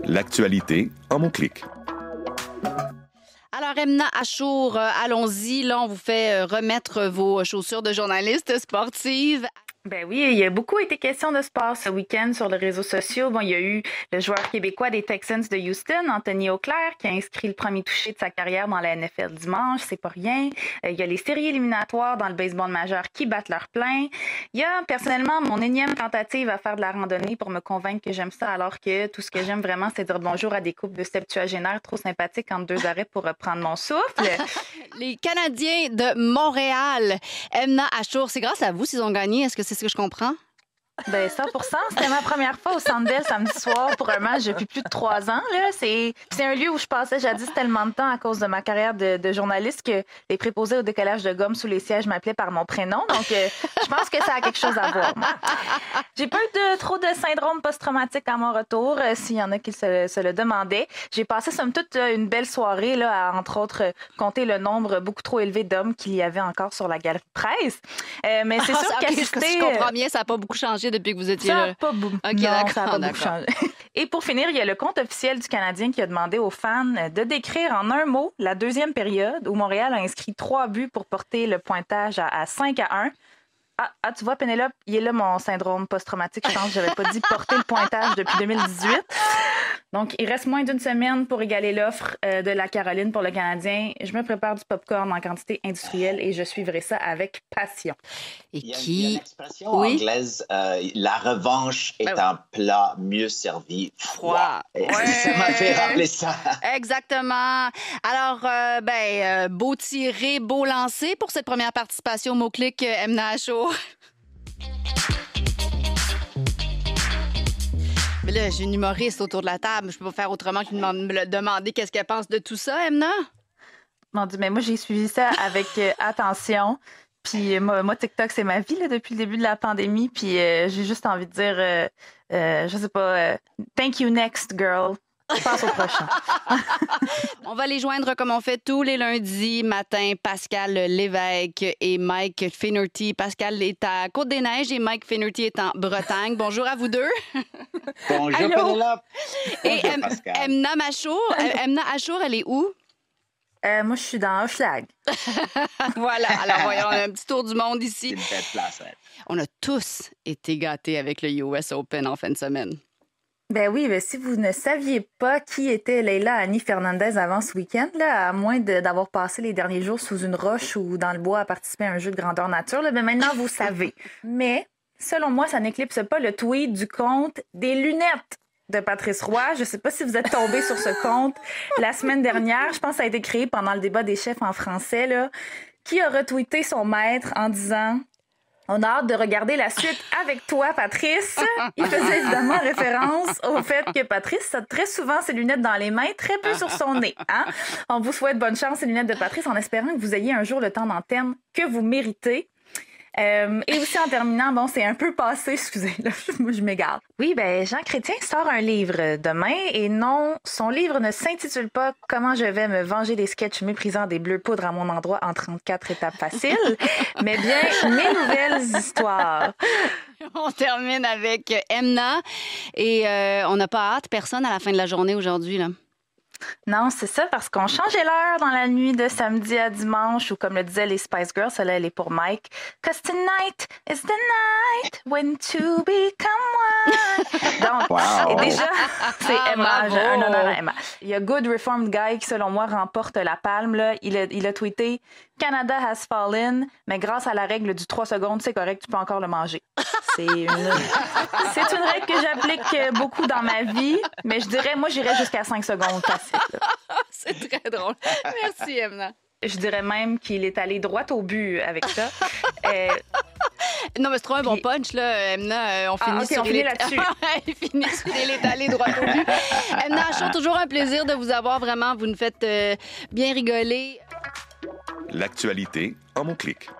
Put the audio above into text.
L'actualité en mots-clics. Alors, Emna Achour, allons-y. Là, on vous fait remettre vos chaussures de journaliste sportive. Ben oui, il y a beaucoup été question de sport ce week-end sur les réseaux sociaux. Bon, il y a eu le joueur québécois des Texans de Houston, Anthony Auclair, qui a inscrit le premier touché de sa carrière dans la NFL dimanche. C'est pas rien. Il y a les séries éliminatoires dans le baseball majeur qui battent leur plein. Il y a personnellement mon énième tentative à faire de la randonnée pour me convaincre que j'aime ça, alors que tout ce que j'aime vraiment, c'est dire bonjour à des couples de septuagénaires trop sympathiques entre deux arrêts pour reprendre mon souffle. Les Canadiens de Montréal, Emna Achour, c'est grâce à vous s'ils ont gagné. Est-ce que c'est ce que je comprends? Ben 100%. C'était ma première fois au Centre Bell samedi soir pour un match depuis plus de 3 ans. Là. C'est un lieu où je passais jadis tellement de temps à cause de ma carrière de journaliste que les préposés au décollage de gomme sous les sièges m'appelaient par mon prénom. Donc, je pense que ça a quelque chose à voir. J'ai pas eu trop de syndrome post-traumatique à mon retour, s'il y en a qui se le demandaient. J'ai passé, somme toute, une belle soirée là, à, entre autres, compter le nombre beaucoup trop élevé d'hommes qu'il y avait encore sur la galerie de presse. Mais c'est sûr qu'assister... Je comprends bien, ça n'a pas beaucoup changé depuis que vous étiez là. Ça n'a pas beaucoup changé. Et pour finir, il y a le compte officiel du Canadien qui a demandé aux fans de décrire en un mot la deuxième période où Montréal a inscrit 3 buts pour porter le pointage à 5-1. Ah, tu vois, Pénélope, il est là mon syndrome post-traumatique. Je pense que j'avais pas dit porter le pointage depuis 2018. Donc, il reste moins d'une semaine pour égaler l'offre de la Caroline pour le Canadien. Je me prépare du popcorn en quantité industrielle et je suivrai ça avec passion. Il y a une expression anglaise, la revanche est un plat mieux servi froid. Ça m'a fait rappeler ça. Exactement. Alors, beau tiré, beau lancé pour cette première participation au mot-clic Emna Achour. Mais là, j'ai une humoriste autour de la table. Je peux pas faire autrement que de me demander qu'est-ce qu'elle pense de tout ça, Emna? Mon Dieu, mais moi, j'ai suivi ça avec attention. Puis moi, TikTok, c'est ma vie là, depuis le début de la pandémie. Puis j'ai juste envie de dire, je sais pas, thank you next, girl. Je passe au prochain. On va les joindre comme on fait tous les lundis matin. Pascal Lévesque et Mike Finnerty. Pascal est à Côte-des-Neiges et Mike Finnerty est en Bretagne. Bonjour à vous deux. Bonjour, Pénélope. Et Emna Achour, elle est où? Moi, je suis dans Hochelag. Voilà. Alors, voyons, on a un petit tour du monde ici. C'est une belle place. Ouais. On a tous été gâtés avec le US Open en fin de semaine. Ben oui, mais si vous ne saviez pas qui était Leila Annie Fernandez avant ce week-end, là, à moins d'avoir passé les derniers jours sous une roche ou dans le bois à participer à un jeu de grandeur nature, là, ben maintenant vous savez. Mais, selon moi, ça n'éclipse pas le tweet du compte des lunettes de Patrice Roy. Je ne sais pas si vous êtes tombé sur ce compte la semaine dernière. Je pense que ça a été créé pendant le débat des chefs en français, là, qui a retweeté son maître en disant... On a hâte de regarder la suite avec toi, Patrice. Il faisait évidemment référence au fait que Patrice a très souvent ses lunettes dans les mains, très peu sur son nez. Hein? On vous souhaite bonne chance, les lunettes de Patrice, en espérant que vous ayez un jour le temps d'antenne que vous méritez. Et aussi en terminant, bon, c'est un peu passé, excusez, là, moi je m'égare. Oui, ben Jean Chrétien sort un livre demain et non, son livre ne s'intitule pas « Comment je vais me venger des sketchs méprisants des bleus poudres à mon endroit en 34 étapes faciles », mais bien « Mes nouvelles histoires ». On termine avec Emna et on n'a pas hâte, personne à la fin de la journée aujourd'hui, là. Non, c'est ça, parce qu'on changeait l'heure dans la nuit de samedi à dimanche, ou comme le disaient les Spice Girls, celle-là, elle est pour Mike. « 'Cause tonight is the night when two become one ». Donc, et déjà, c'est Emma, un honneur à Emma. Il y a Good Reformed Guy qui, selon moi, remporte la palme. Là. Il a tweeté « Canada has fallen, mais grâce à la règle du 3 secondes, c'est correct, tu peux encore le manger ». C'est une règle que j'applique beaucoup dans ma vie, mais je dirais, moi, j'irais jusqu'à 5 secondes facile. C'est très drôle. Merci, Emna. Je dirais même qu'il est allé droit au but avec ça. Non, mais c'est trop un bon punch, là, Emna. On finit là-dessus. Il finit sur il est allé droit au but. Emna Achour, toujours un plaisir de vous avoir. Vraiment, vous nous faites bien rigoler. L'actualité en mots-clics.